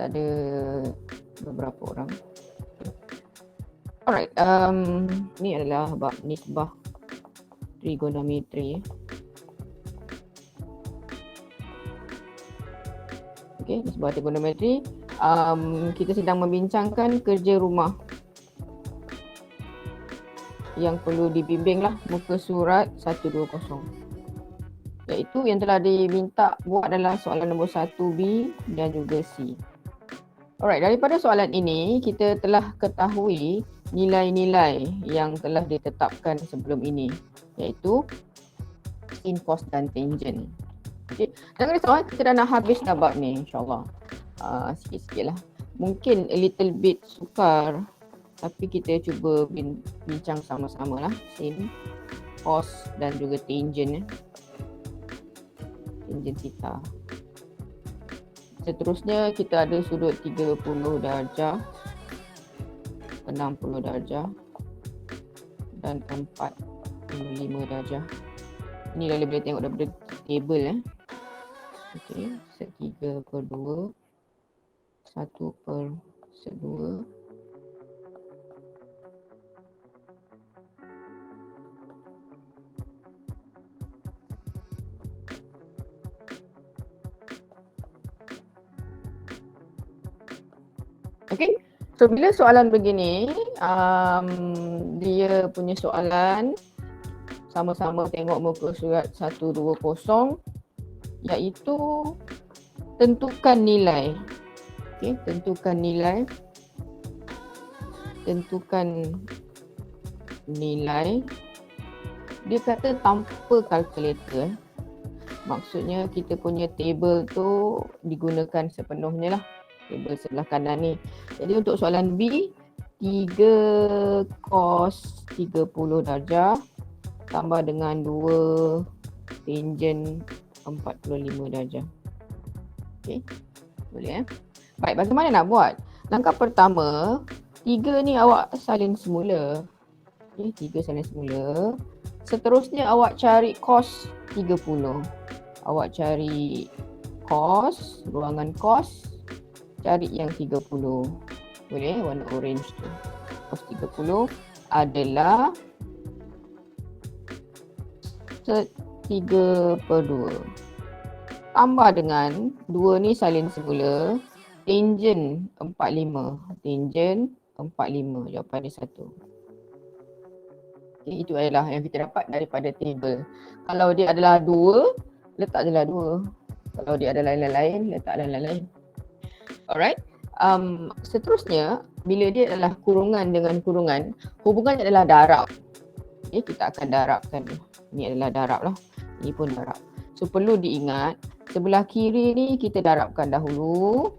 kita ada beberapa orang. Alright, ni adalah bab nisbah trigonometri. Okay, nisbah trigonometri. Kita sedang membincangkan kerja rumah yang perlu dibimbing lah, muka surat 120. Iaitu yang telah diminta buat adalah soalan nombor 1B dan juga C. Alright, daripada soalan ini kita telah ketahui nilai-nilai yang telah ditetapkan sebelum ini, iaitu sin, cos dan tangent. Okay. Jangan risau, kita dah nak habis dah bab ni, insyaAllah. Sikit-sikit lah. Mungkin a little bit sukar, tapi kita cuba bincang sama-sama lah. Sin, cos dan juga tangent. Tangent theta. Seterusnya kita ada sudut 30 darjah, 60 darjah dan 45 darjah. Ni dah boleh tengok daripada table Okey, 3/2, 1/2. Okey, so bila soalan begini, dia punya soalan sama-sama tengok muka surat 120, iaitu tentukan nilai. Okey, tentukan nilai. Dia kata tanpa kalkulator. Maksudnya kita punya table tu digunakan sepenuhnya lah. Table sebelah kanan ni. Jadi untuk soalan B, 3 cos 30 darjah tambah dengan 2 tangent 45 darjah. Okey, boleh Baik, bagaimana nak buat? Langkah pertama, 3 ni awak salin semula. Okey, 3 salin semula. Seterusnya awak cari cos 30. Awak cari cos, ruangan cos, cari yang 30. Boleh, warna orange tu. Cos 30 adalah 3/2. Tambah dengan 2 ni salin semula, tangent 45. Tangent 45, jawapan dia 1. Okay, itu adalah yang kita dapat daripada table. Kalau dia adalah 2, letak je lah 2. Kalau dia adalah lain-lain, letak lain-lain. Alright. Seterusnya, bila dia adalah kurungan dengan kurungan, hubungannya adalah darab. Okay, kita akan darabkan. Ini adalah darab lah. Ini pun darab. So perlu diingat, sebelah kiri ni kita darabkan dahulu,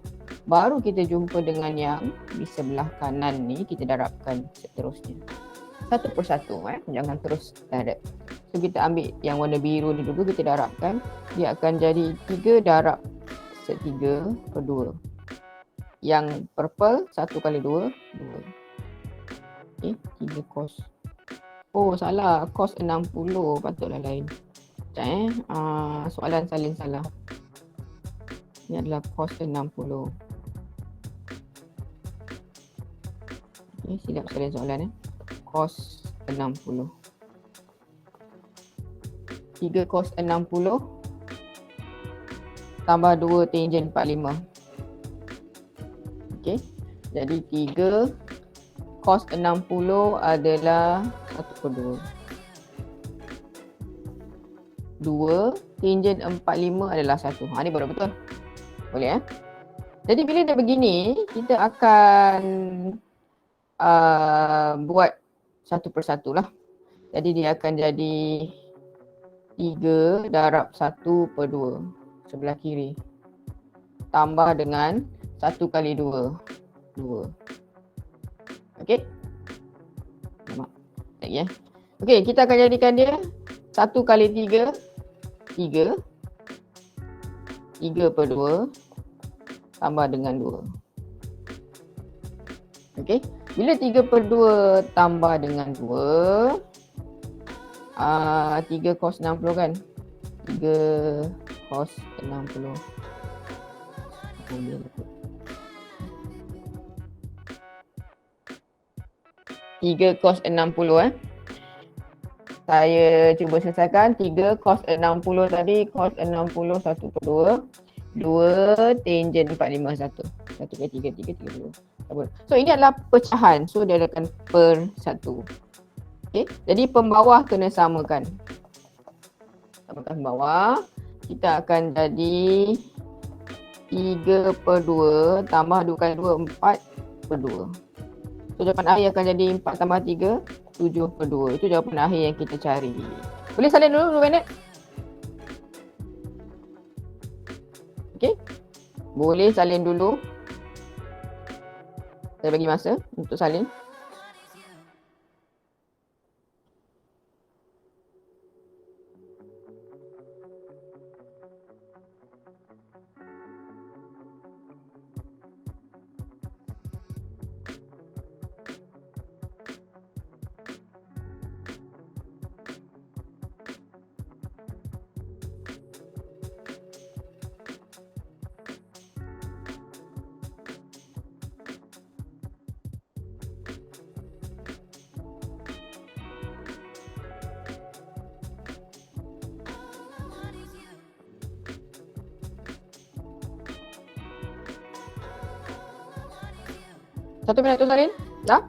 baru kita jumpa dengan yang di sebelah kanan ni kita darabkan seterusnya. Satu persatu, jangan terus direct. So kita ambil yang warna biru ni dulu, kita darabkan. Dia akan jadi 3 darab 3/2. Yang purple 1/2, 2. Okay, 3 cos. Oh salah, cos 60, patutlah lain. Sekejap soalan salin salah. Ini adalah cos 60. Okay, silap salin soalan cos 60. 3 cos 60 tambah 2 tangent 45. Okey. Jadi 3 cos 60 adalah 1/2. 2 tangent 45 adalah 1. Ni baru betul. Boleh Jadi bila dia begini, kita akan buat satu persatu lah. Jadi dia akan jadi 3 darab 1/2 sebelah kiri. Tambah dengan 1/2. 2. Okey. Nampak? Lagi Okey, kita akan jadikan dia 1 kali 3, 3. 3/2 tambah dengan 2. Okey. Bila 3/2 tambah dengan 2, 3 cos 60 kan? 3 cos 60. 3 cos 60 Saya cuba selesaikan. 3 cos 60 tadi, cos 60 1 per 2. 2 tangent 45 1. 1 per 3, 3, 3, 2. So ini adalah pecahan. So dia akan per 1. Okay. Jadi pembawah kena samakan. Samakan bawah. Kita akan jadi 3 per 2 tambah 2 kali 2, 4 per 2. So jawapan akhir akan jadi 4 tambah 3, 7 per 2. Itu jawapan akhir yang kita cari. Boleh salin dulu 2 minit? Okay. Boleh salin dulu. Saya bagi masa untuk salin. Satu minit tu salin. Dah?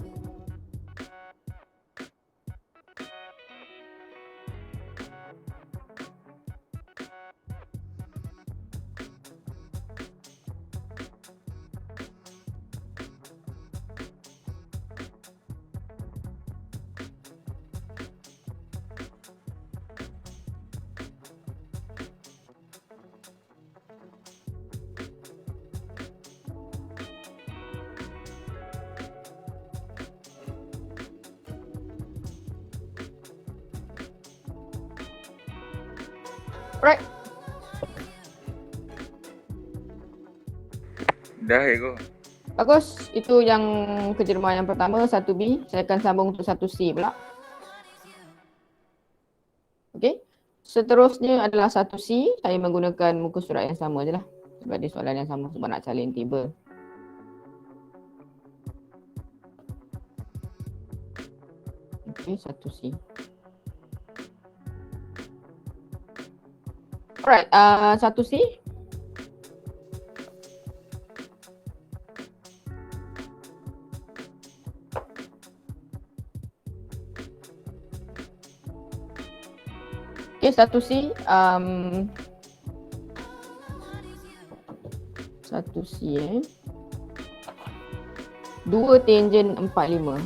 Alright. Dah Ego. Bagus. Itu yang kerja rumah yang pertama, 1B. Saya akan sambung untuk 1C pula. Okey. Seterusnya adalah 1C. Saya menggunakan muka surat yang sama je lah. Sebab dia soalan yang sama sebab nak salin table. Okey, 1C. Alright, 1C. Okay, 1C. 1C 2 tangent 45.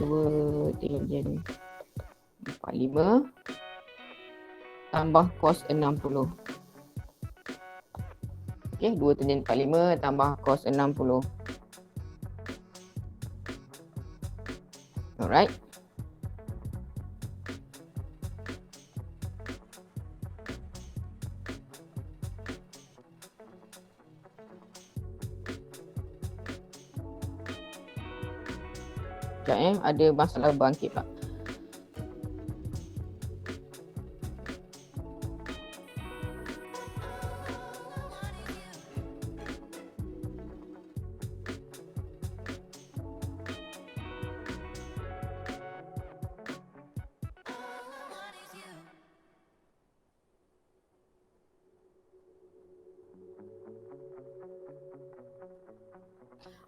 2 tangent 45 tambah cos 60. Okay, 2 tangent 45 tambah cos 60. Alright. Sekejap ada masalah bangkit pula.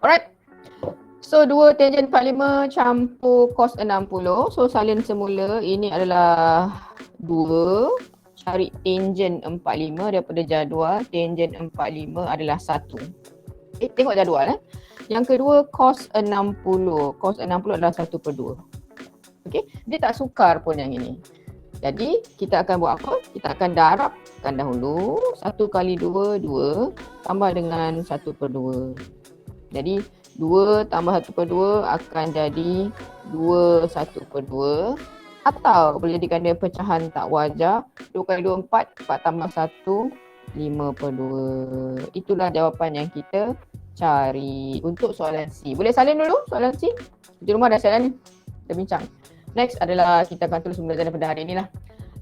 Alright. So 2 tangent 45 campur cos 60. So salin semula ini adalah 2. Cari tangent 45 daripada jadual. Tangent 45 adalah 1. Tengok jadual. Yang kedua cos 60. Cos 60 adalah 1 per 2. Okay. Dia tak sukar pun yang ini. Jadi kita akan buat apa? Kita akan darabkan dahulu. 1 kali 2, 2. Tambah dengan 1 per 2. Jadi 2 tambah 1 per 2 akan jadi 2 1 per 2. Atau boleh jadikan dia pecahan tak wajar. 2 kali 2 4, 4 tambah 1 5 per 2. Itulah jawapan yang kita cari untuk soalan C. Boleh salin dulu soalan C? Di rumah dah soalan ni. Kita bincang. Next adalah kita akan tulis pembelajaran pada hari ini lah.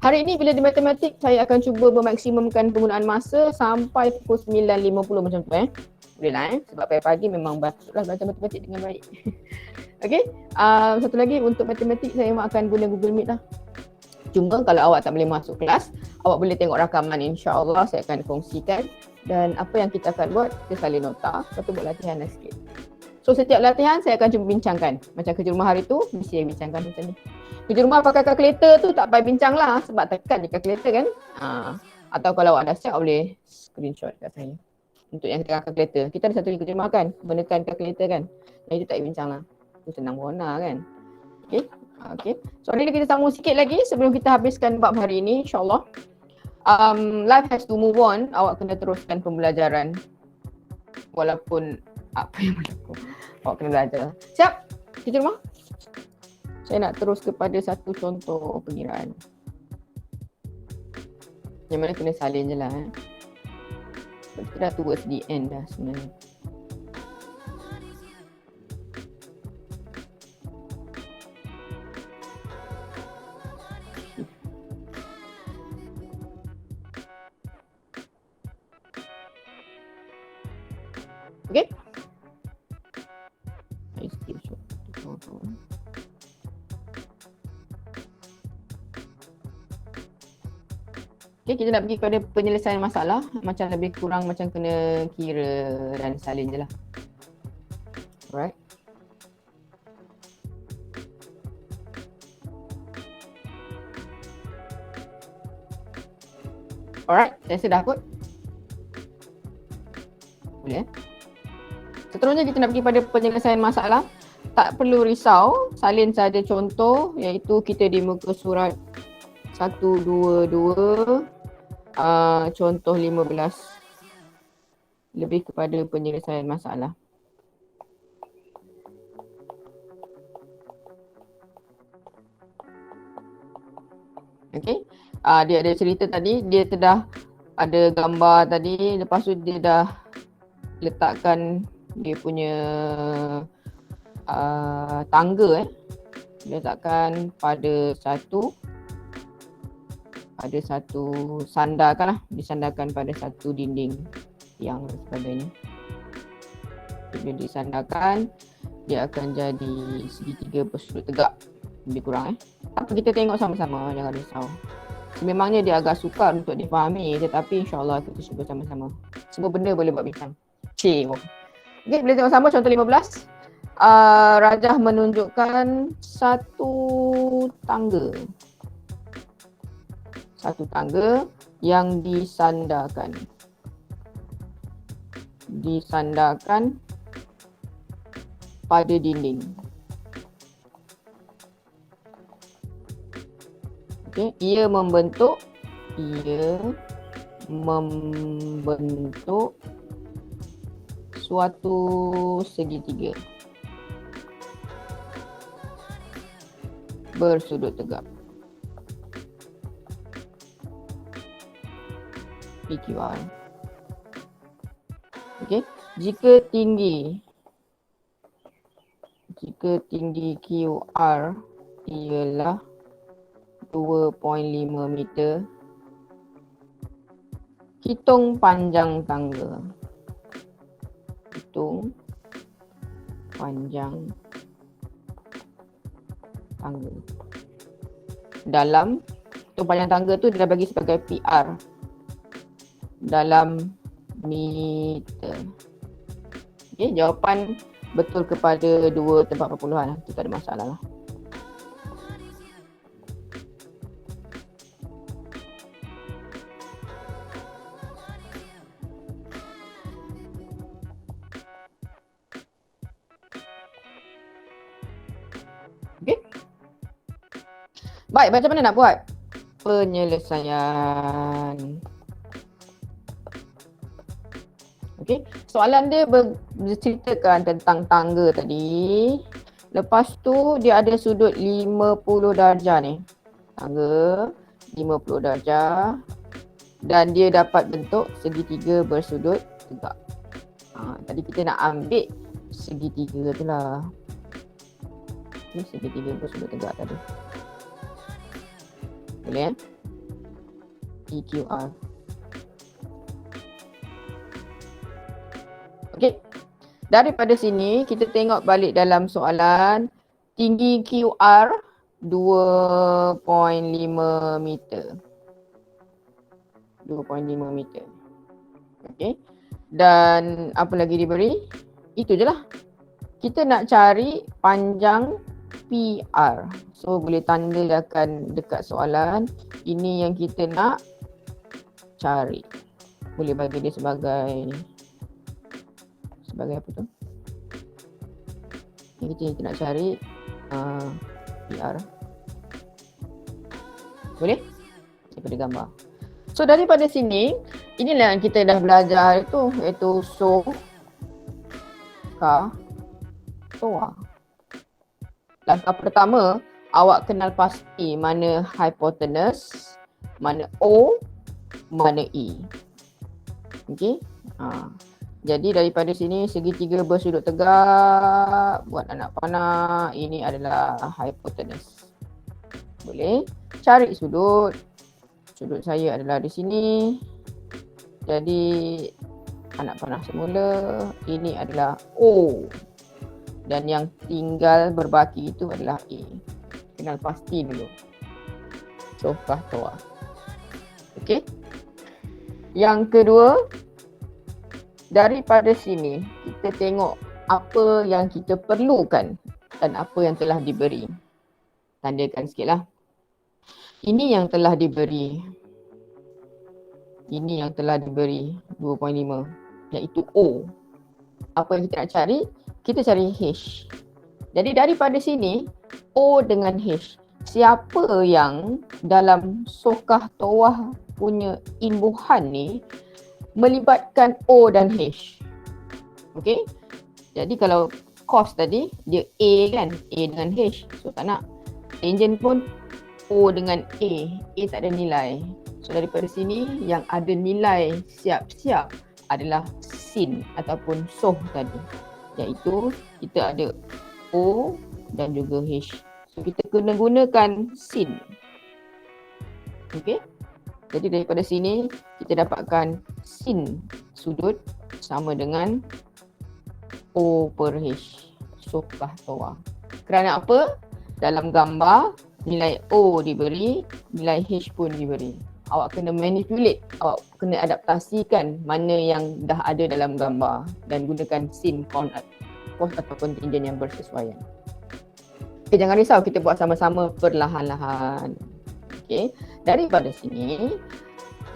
Hari ini bila di matematik saya akan cuba memaksimumkan penggunaan masa sampai pukul 9.50 macam tu Boleh lah sebab pagi-pagi memang patutlah belajar matematik dengan baik. Okey, satu lagi untuk matematik saya akan guna Google Meet lah. Cuma kalau awak tak boleh masuk kelas, awak boleh tengok rakaman, insya-Allah saya akan kongsikan, dan apa yang kita akan buat, kita salin nota, lepas tu buat latihan sikit. So setiap latihan saya akan cuba bincangkan. Macam kerja rumah hari tu, mesti saya bincangkan macam ni. Kerja rumah pakai kalkulator tu tak payah bincang lah sebab tekan je kalkulator kan. Atau kalau awak dah siap boleh screenshot kat saya. Untuk yang tekan kalkulator. Kita ada satu lagi kerja rumah kan, menekan kalkulator kan. Yang itu tak payah bincang lah. Itu senang berwarna kan. Okay. Okay. So hari ni kita sambung sikit lagi sebelum kita habiskan bab hari ini, insyaAllah. Life has to move on. Awak kena teruskan pembelajaran. Walaupun apa yang berlaku, awak kena belajar. Siap? Kerja rumah? Saya nak terus kepada satu contoh pengiraan. Yang mana kena salin je lah. Kita dah towards the end dah sebenarnya. Okay? Saya skip shot. Okay, kita nak pergi kepada penyelesaian masalah. Macam lebih kurang macam kena kira dan salin je lah. Alright. Alright, saya sudah kot. Boleh. Seterusnya kita nak pergi pada penyelesaian masalah. Tak perlu risau, salin saja contoh, iaitu kita di muka surat 122, contoh 15. Lebih kepada penyelesaian masalah. Okay, dia ada cerita tadi, dia dah ada gambar tadi, lepas tu dia dah letakkan dia punya tangga dia letakkan pada satu sandarkan lah, disandarkan pada satu dinding yang sebagainya. Bila disandarkan, dia akan jadi segitiga bersudut tegak, lebih kurang Apa kita tengok sama-sama, jangan risau. Sememangnya dia agak sukar untuk difahami, tetapi insyaAllah kita cuba sama-sama. Semua benda boleh buat bincang. Okay, boleh tengok sama contoh 15. Rajah menunjukkan satu tangga yang disandarkan pada dinding. Okay. Ia membentuk suatu segitiga bersudut tegak. PQR. Okey, jika tinggi QR ialah 2.5 meter, hitung panjang tangga. Dalam hitung panjang tangga tu dia dah bagi sebagai PR dalam meter. Okey, jawapan betul kepada 2 tempat perpuluhan. Itu tak ada masalah lah. Okey. Baik, macam mana nak buat penyelesaian? Okey, soalan dia berceritakan tentang tangga tadi. Lepas tu dia ada sudut 50 darjah ni. Tangga 50 darjah dan dia dapat bentuk segitiga bersudut tegak. Tadi kita nak ambil segitiga tu lah. Ni segitiga bersudut tegak tadi. Boleh PQR. Okey. Daripada sini kita tengok balik dalam soalan, tinggi QR 2.5 meter. 2.5 meter. Okey. Dan apa lagi diberi? Itu je lah. Kita nak cari panjang PR. So boleh tandakan dekat soalan. Ini yang kita nak cari. Boleh bagi dia sebagai apa tu? Yang kita nak cari PR. Boleh? Daripada gambar. So daripada sini, inilah yang kita dah belajar itu, iaitu toa. Langkah pertama, awak kenal pasti mana hypotenuse, mana O, mana E. Okey. Jadi daripada sini segitiga bersudut tegak, buat anak panah, ini adalah hypotenuse. Boleh cari sudut. Sudut saya adalah di sini. Jadi anak panah semula, ini adalah O. Dan yang tinggal berbaki itu adalah A. Kenal pasti dulu. Sokah toa. Okey. Yang kedua, daripada sini kita tengok apa yang kita perlukan dan apa yang telah diberi. Tandakan sikitlah. Ini yang telah diberi. Ini yang telah diberi 2.5, iaitu O. Apa yang kita nak cari? Kita cari H. Jadi daripada sini, O dengan H. Siapa yang dalam sokah toah punya imbuhan ni melibatkan O dan H? Okey. Jadi kalau cos tadi, dia A kan? A dengan H. So tak nak. Tangent pun O dengan A. A tak ada nilai. So daripada sini yang ada nilai siap-siap adalah sin ataupun soh tadi. Iaitu kita ada O dan juga H. So kita kena gunakan sin. Okey. Jadi daripada sini kita dapatkan sin sudut sama dengan O per H. Sokah toa. Kerana apa? Dalam gambar nilai O diberi, nilai H pun diberi. Awak kena manipulate, awak kena adaptasikan mana yang dah ada dalam gambar dan gunakan sin cos ataupun tangent yang bersesuaian. Okay, jangan risau, kita buat sama-sama perlahan-lahan. Okay, daripada sini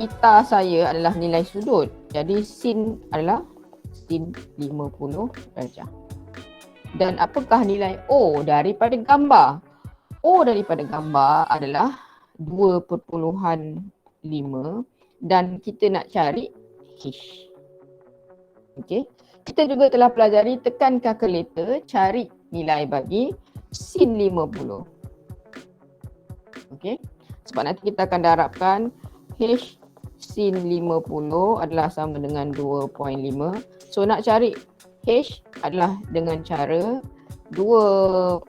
theta saya adalah nilai sudut. Jadi sin adalah sin 50 darjah. Dan apakah nilai O daripada gambar? O daripada gambar adalah 2.5 dan kita nak cari H. Okey. Kita juga telah pelajari tekan kalkulator cari nilai bagi sin 50. Okey. Sebab nanti kita akan darabkan H sin 50 adalah sama dengan 2.5. So nak cari H adalah dengan cara 2.5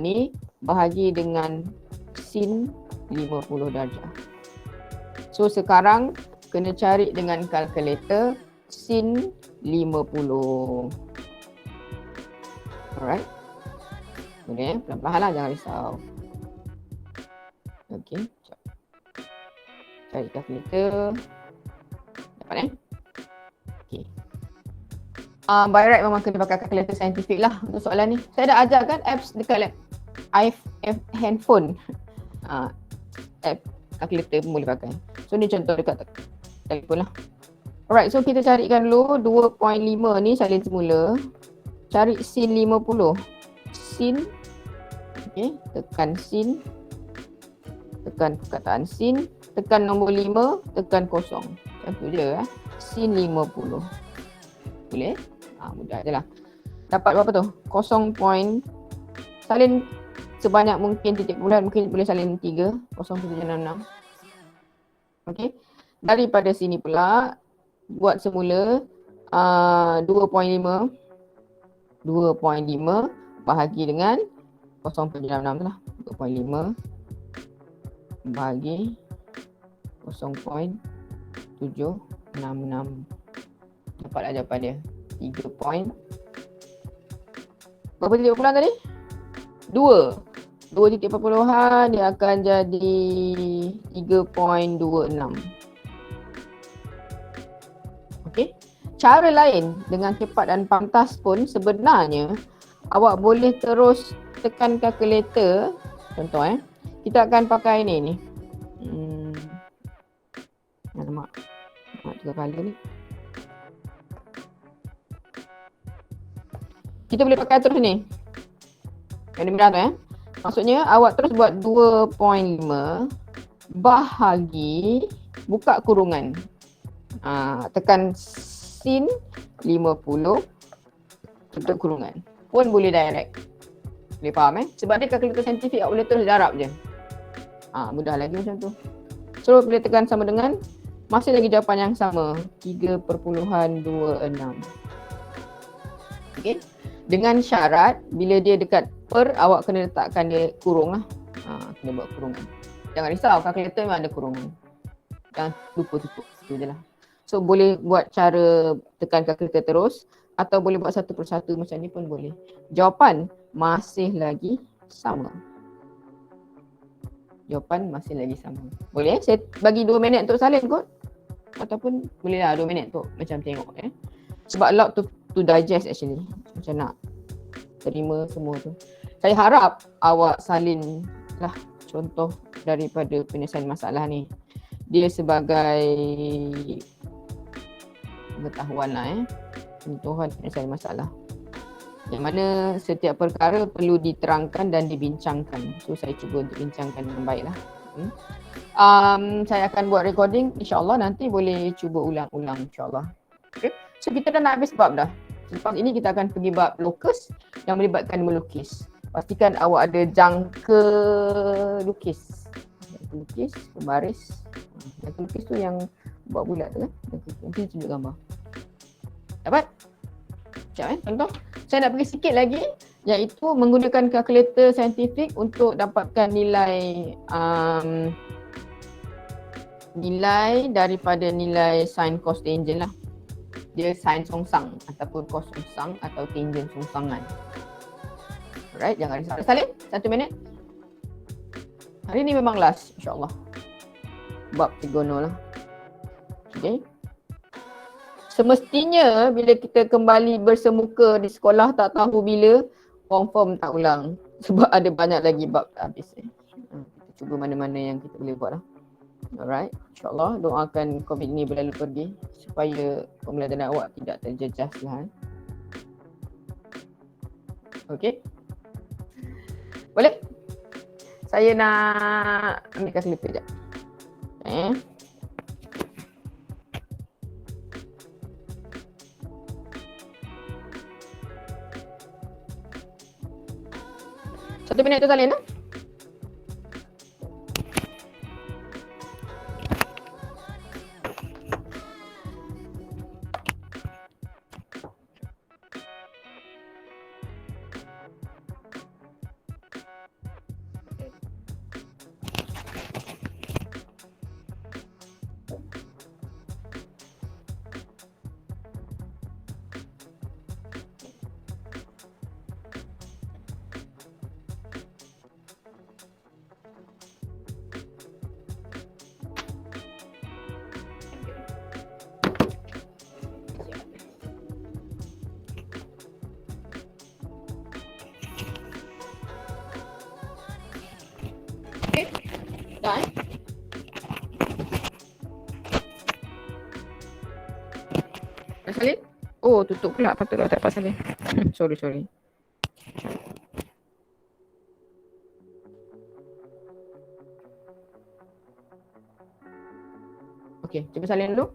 ni bahagi dengan sin 50 darjah. So sekarang kena cari dengan kalkulator sin 50. Alright. Boleh, pelan-pelan lah, jangan risau. Okey. Cari kalkulator. Dapat Okey. By right memang kena pakai kalkulator saintifik lah untuk soalan ni. Saya dah ajarkan apps dekat handphone. App kalkulator pun boleh pakai. So ni contoh dekat telefon lah. Alright, so kita carikan dulu 2.5 ni salin semula. Cari sin 50. Sin. Okay, tekan sin. Tekan perkataan sin. Tekan nombor 5. Tekan kosong. Macam tu je. Sin 50. Boleh? Mudah je lah. Dapat berapa tu? 0. Salin sebanyak mungkin titik bulat. Mungkin boleh salin 3. 0.66. Okey. Daripada sini pula buat semula 2.5 bahagi dengan 0.66 lah. 2.5 bahagi 0.766. Dapatlah jawapan dia. 3 berapa titik perpuluhan tadi? 2 titik perpuluhan dia akan jadi 3.26. Okey. Cara lain dengan cepat dan pantas pun sebenarnya awak boleh terus tekan kalkulator. Contoh kita akan pakai ni. Alamak. Nak 3 kali ni. Kita boleh pakai terus ni. Yang ni merah tu Maksudnya awak terus buat 2.5 bahagi buka kurungan. Tekan sin 50 tutup kurungan. Pun boleh direct. Boleh faham Sebab dia kalkulator saintifik awak boleh terus darab je. Mudah lagi macam tu. So boleh tekan sama dengan masih lagi jawapan yang sama 3.26. Okey. Dengan syarat bila dia dekat per awak kena letakkan dia kurung lah. Kena buat kurungan. Jangan risau, kalkulator memang ada kurungan. Jangan lupa tutup. Itu je lah. So boleh buat cara tekan kalkulator terus atau boleh buat satu persatu macam ni pun boleh. Jawapan masih lagi sama. Jawapan masih lagi sama. Boleh saya bagi 2 minit untuk salin kot. Ataupun boleh lah 2 minit untuk macam tengok Sebab a lot to digest actually. Macam nak terima semua tu. Saya harap awak salin lah contoh daripada penyelesaian masalah ni. Dia sebagai pengetahuan lah Pengetahuan penyelesaian masalah. Yang mana setiap perkara perlu diterangkan dan dibincangkan. So saya cuba untuk bincangkan dengan baik lah. Saya akan buat recording, insyaAllah nanti boleh cuba ulang-ulang insyaAllah. Okay. So kita dah nak habis bab dah. Lepas ini kita akan pergi bab locus yang melibatkan melukis. Pastikan awak ada jangka lukis. Jangka lukis, pembaris. Jangka lukis tu yang buat bulat tu Nanti saya tunjuk gambar. Dapat? Sekejap contoh. Saya nak pergi sikit lagi iaitu menggunakan kalkulator saintifik untuk dapatkan nilai nilai daripada nilai sin cos tangent lah. Dia sin songsang ataupun cos songsang atau tangent songsangan. Alright, jangan risau. Salin, 1 minit. Hari ni memang last insyaAllah. Bab trigono lah. Okay. Semestinya bila kita kembali bersemuka di sekolah tak tahu bila, confirm tak ulang. Sebab ada banyak lagi bab tak habis. Kita cuba mana-mana yang kita boleh buat lah. Alright, insyaAllah doakan COVID ni berlalu pergi supaya pembelajaran awak tidak terjejas lah. Okay. Boleh? Saya nak ambil kalkulator sekejap. Satu minit tu salin lah. Dah Dah salin? Oh, tutup pula. Patutlah tak dapat salin. Sorry. Okay, cuba salin dulu.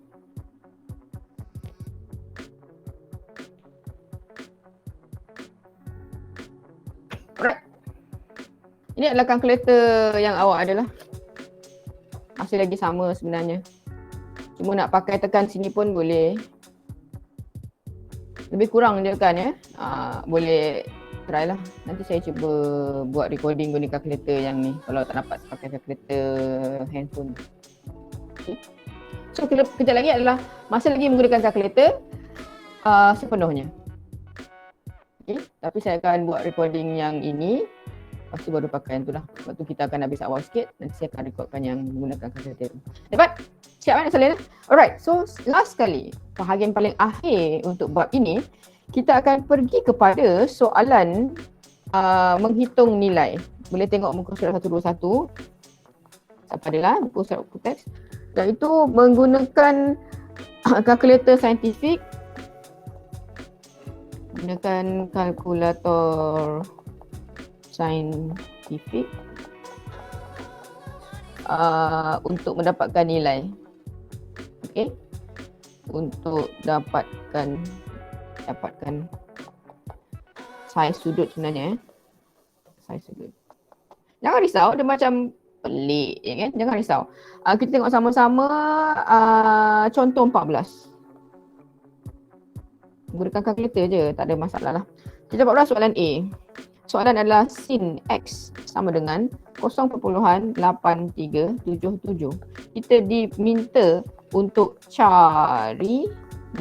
Alright. Ini adalah kalkulator yang awak ada lah. Masih lagi sama sebenarnya. Cuma nak pakai tekan sini pun boleh. Lebih kurang je kan boleh try lah. Nanti saya cuba buat recording guna kalkulator yang ni. Kalau tak dapat pakai kalkulator handphone. Okay. So kejap lagi adalah masih lagi menggunakan kalkulator. sepenuhnya. Okay, tapi saya akan buat recording yang ini, lepas tu baru pakai yang tu lah. Sebab tu kita akan habis awal sikit, nanti saya akan recordkan yang menggunakan kalkulator tu. Dapat? Siap kan Salin? Alright, so last kali, bahagian paling akhir untuk bab ini, kita akan pergi kepada soalan menghitung nilai. Boleh tengok muka surat 121. Siapa adalah muka surat buku teks. Iaitu menggunakan kalkulator saintifik, gunakan kalkulator saintifik untuk mendapatkan nilai. Okey. Untuk dapatkan saiz sudut sebenarnya. Saiz sudut. Jangan risau, dia macam pelik ya kan. Jangan risau. Kita tengok sama-sama contoh 14. Gunakan kalkulator je, tak ada masalah lah. Kita 14 soalan A. Soalan adalah sin X sama dengan 0.8377. Kita diminta untuk cari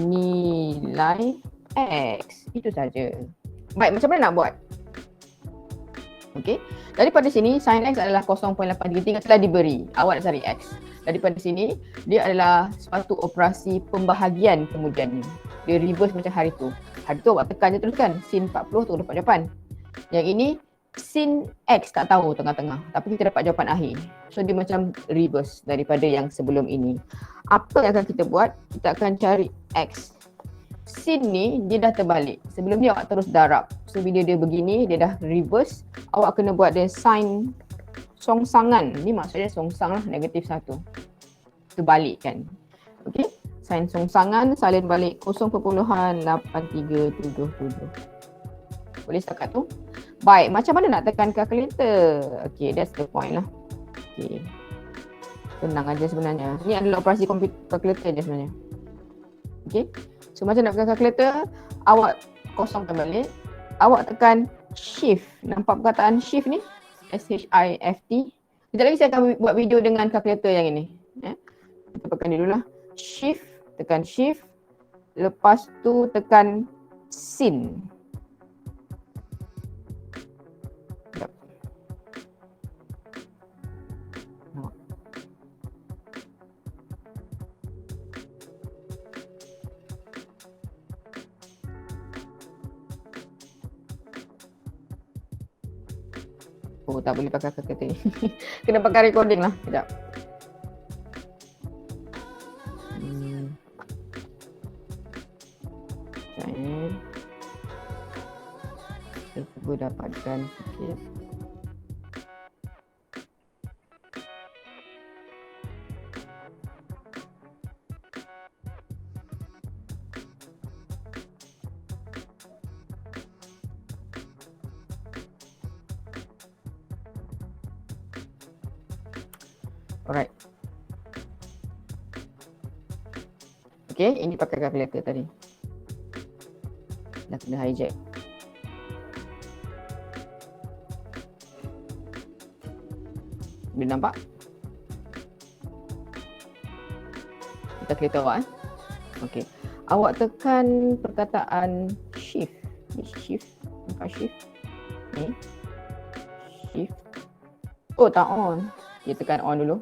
nilai X. Itu saja. Baik, macam mana nak buat? Okey. Daripada sini sin X adalah 0.833 telah diberi. Awak nak cari X. Daripada sini dia adalah suatu operasi pembahagian kemudiannya. Dia reverse macam hari tu. Hari tu awak tekan je terus kan. Sin 40 tu dapat jawapan. Yang ini sin X tak tahu tengah-tengah. Tapi kita dapat jawapan akhir. So dia macam reverse daripada yang sebelum ini. Apa yang akan kita buat? Kita akan cari X. Sin ni dia dah terbalik. Sebelum ni awak terus darab. So bila dia begini dia dah reverse. Awak kena buat dia sin songsangan. Ni maksudnya songsang lah, negatif 1. Terbalikkan. Okey. Sin songsangan salin balik 0.8377. Boleh setakat tu? Baik, macam mana nak tekan kalkulator? Okay, that's the point lah. Okay. Senang aja sebenarnya. Ini adalah operasi kalkulator je sebenarnya. Okay. So macam nak tekan kalkulator, awak kosongkan balik. Awak tekan shift. Nampak perkataan shift ni? S-H-I-F-T. Sekejap lagi saya akan buat video dengan kalkulator yang ini. Kita tekan dulu lah. Shift. Tekan shift. Lepas tu tekan sin. Oh, tak boleh pakai kalkulator ni. Kena pakai recording lah. Sekejap. Saya cuba dapatkan sikit. Alright. Okay, ini pakai kalkulator tadi. Dah kena hijack. Boleh nampak? Kita kalkulator awak Okay. Awak tekan perkataan shift. Ni shift. Nampak shift? Ni. Shift. Oh, tak on. Dia tekan on dulu.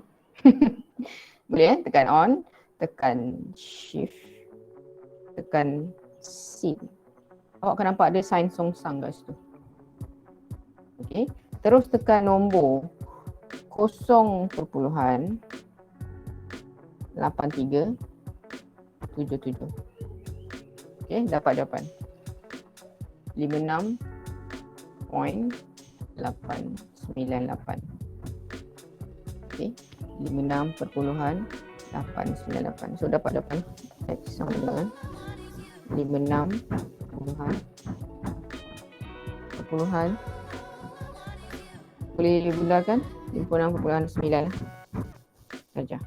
Boleh tekan on. Tekan shift. Tekan sin. Awak akan nampak ada sign songsang kat situ. Okay. Terus tekan nombor 0.8377. Okay, dapat jawapan 56.898. Okay, 56.898. So dapat jawapan X sama dengan 56.8. Boleh gunakan 56.9 lah saja.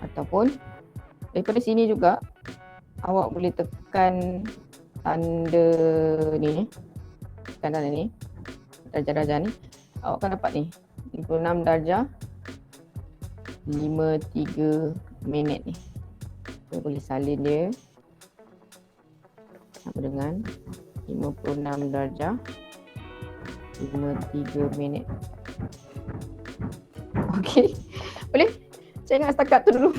Ataupun daripada sini juga awak boleh tekan tanda ni, tekan tanda ni, darjah-darjah ni, awak akan dapat ni 56 darjah 53 minit ni. So boleh salin dia sama dengan 56 darjah 53 minit. Okey. Boleh? Saya ingat setakat tu dulu.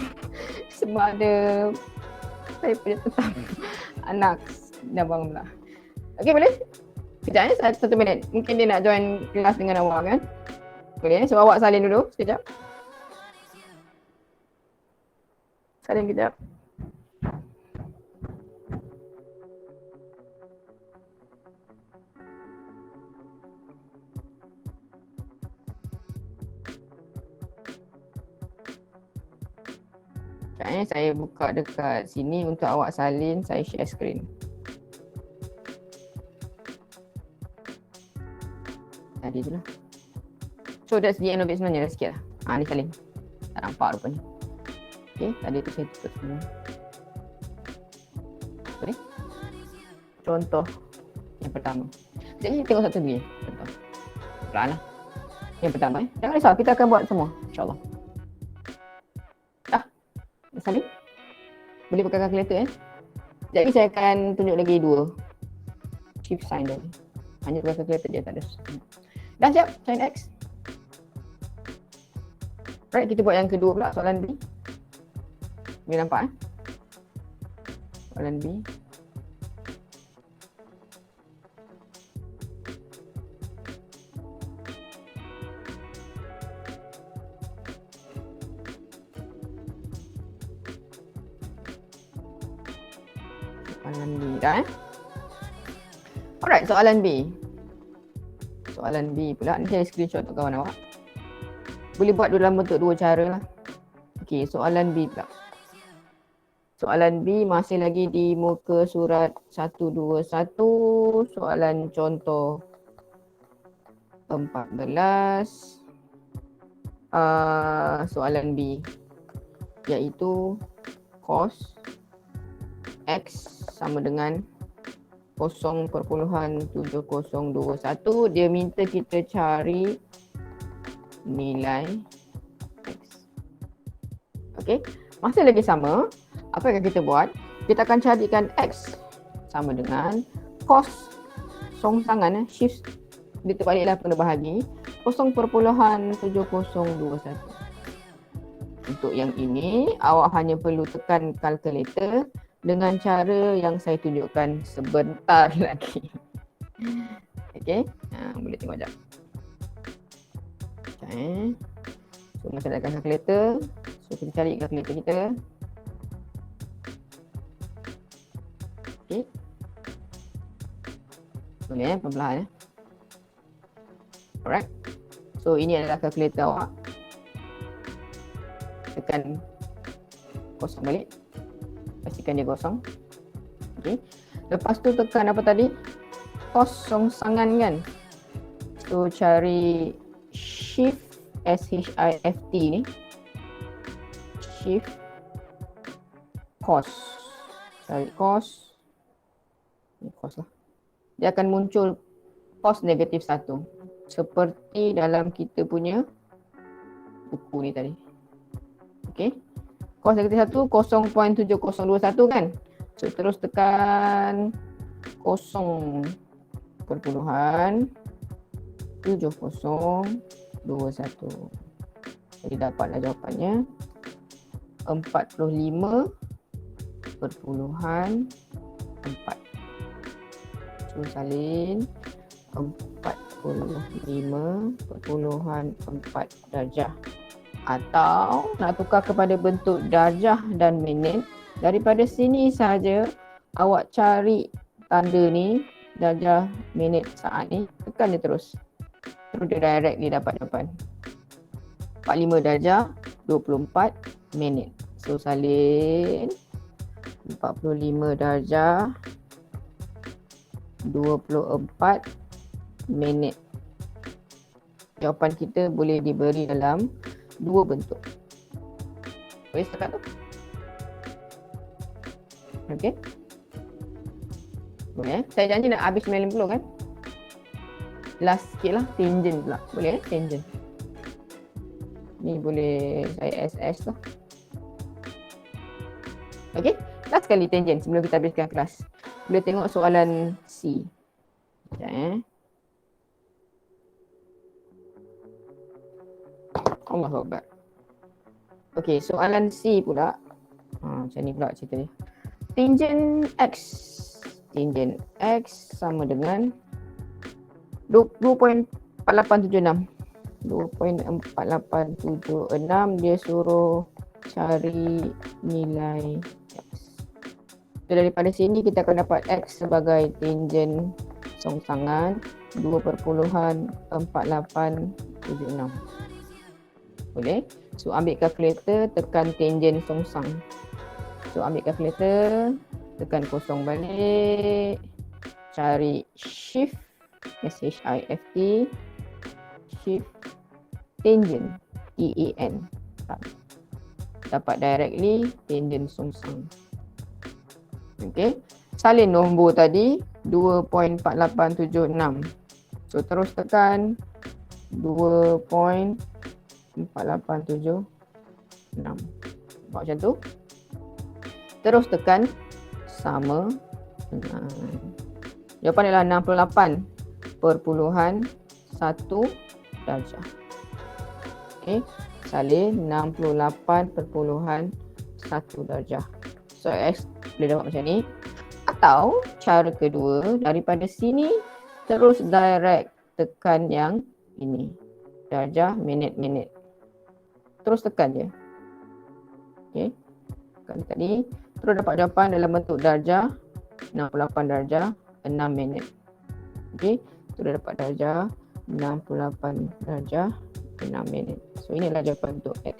Sebab ada saya punya tetap anak dah bangun lah. Okey, boleh? Sekejap satu minit. Mungkin dia nak join kelas dengan awak kan? Boleh? So awak salin dulu sekejap. Salin kejap. Sekejap saya buka dekat sini untuk awak salin, saya share screen. Tadi tu lah. So that's the end of it sebenarnya, dah sikit lah. Ni salin. Tak nampak rupanya. Okay, tadi tu saya tutup semua. Boleh? Contoh yang pertama. Jadi tengok satu lagi. Contoh. Pelan lah. Yang pertama jangan risau, kita akan buat semua. InsyaAllah. Salin. Boleh pakai kalkulator Jadi saya akan tunjuk lagi dua shift sign tadi. Hanya pakai kalkulator dia tak ada. Dah siap? Sign X. Right, kita buat yang kedua pula, soalan B. Boleh nampak soalan B. Soalan B dah Alright, soalan B. Soalan B pula, ni saya screenshot untuk kawan awak. Boleh buat dalam bentuk dua cara lah. Okey, soalan B pula. Soalan B masih lagi di muka surat 121, soalan contoh 14. Soalan B iaitu cos X sama dengan 0.7021. Dia minta kita cari nilai X. Okey, masih lagi sama. Apa yang kita buat? Kita akan carikan X sama dengan cos songsangan, shift dia terbaliklah kena bahagi 0.7021. Untuk yang ini, awak hanya perlu tekan kalkulator dengan cara yang saya tunjukkan sebentar lagi. Okey, boleh tengok sekejap. Okay. So, masa nak kalkulator, so kita cari kalkulator kita. Okey. Boleh perlahan Alright. So, ini adalah kalkulator awak. Tekan kosong balik. Pastikan dia kosong. Okey. Lepas tu tekan apa tadi? Kosong sangan kan? So, cari shift SHIFT ni. Shift cos. Cari cos. Ini cos lah. Dia akan muncul cos negatif 1. Seperti dalam kita punya buku ni tadi. Okey. Cos negatif 1 0.7021 kan. So terus tekan 0.7021. Jadi dapatlah jawapannya 45.4. So salin 45.4 darjah. Atau nak tukar kepada bentuk darjah dan minit, daripada sini saja awak cari tanda ni, darjah, minit, saat ni, tekan dia terus. Terus dia direct dia dapat jawapan. 45 darjah, 24 minit. So salin 45 darjah, 24 minit. Jawapan kita boleh diberi dalam dua bentuk. Boleh setakat tu? Okey. Boleh Saya janji nak habis 90 kan? Last sikit lah, tangent pula. Boleh tangent. Ni boleh saya SS tu. Okey. Last sekali tangent sebelum kita habiskan kelas. Boleh tengok soalan C. Sekejap Allahu Akbar. Okey, soalan C pula. Macam ni pula cerita dia. Tangent X sama dengan 2.4876. 2.4876 dia suruh cari nilai X. So daripada sini kita akan dapat X sebagai tangent songsangan 2.4876. Boleh? So ambil kalkulator, tekan tangent songsang. So ambil kalkulator, tekan kosong balik, cari shift, SHIFT, shift tangent, TAN. Dapat directly tangent songsang. Okay, salin nombor tadi 2.4876. So terus tekan 2.4876. Nampak macam tu. Terus tekan sama dengan, jawapan adalah 68.1 darjah. Okay, salin 68.1 darjah. So X boleh dapat macam ni. Atau cara kedua, daripada sini terus direct tekan yang ini, darjah, minit. Terus tekan je. Okay, tekan tadi. Terus dapat jawapan dalam bentuk darjah, 68 darjah, 6 minit. Okay, terus dapat darjah, 68 darjah, 6 minit. So inilah jawapan untuk X.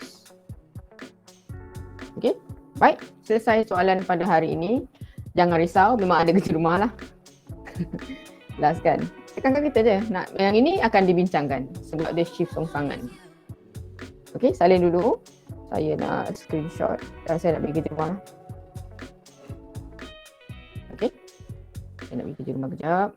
Okay, baik. Selesai soalan pada hari ini. Jangan risau, memang ada kerja rumah lah. Last kan. Tekankan kita je. Yang ini akan dibincangkan sebab dia shift songsangan. Okay, salin dulu. Saya nak screenshot dan saya nak pergi kerja rumah. Okay, saya nak pergi kerja rumah kejap.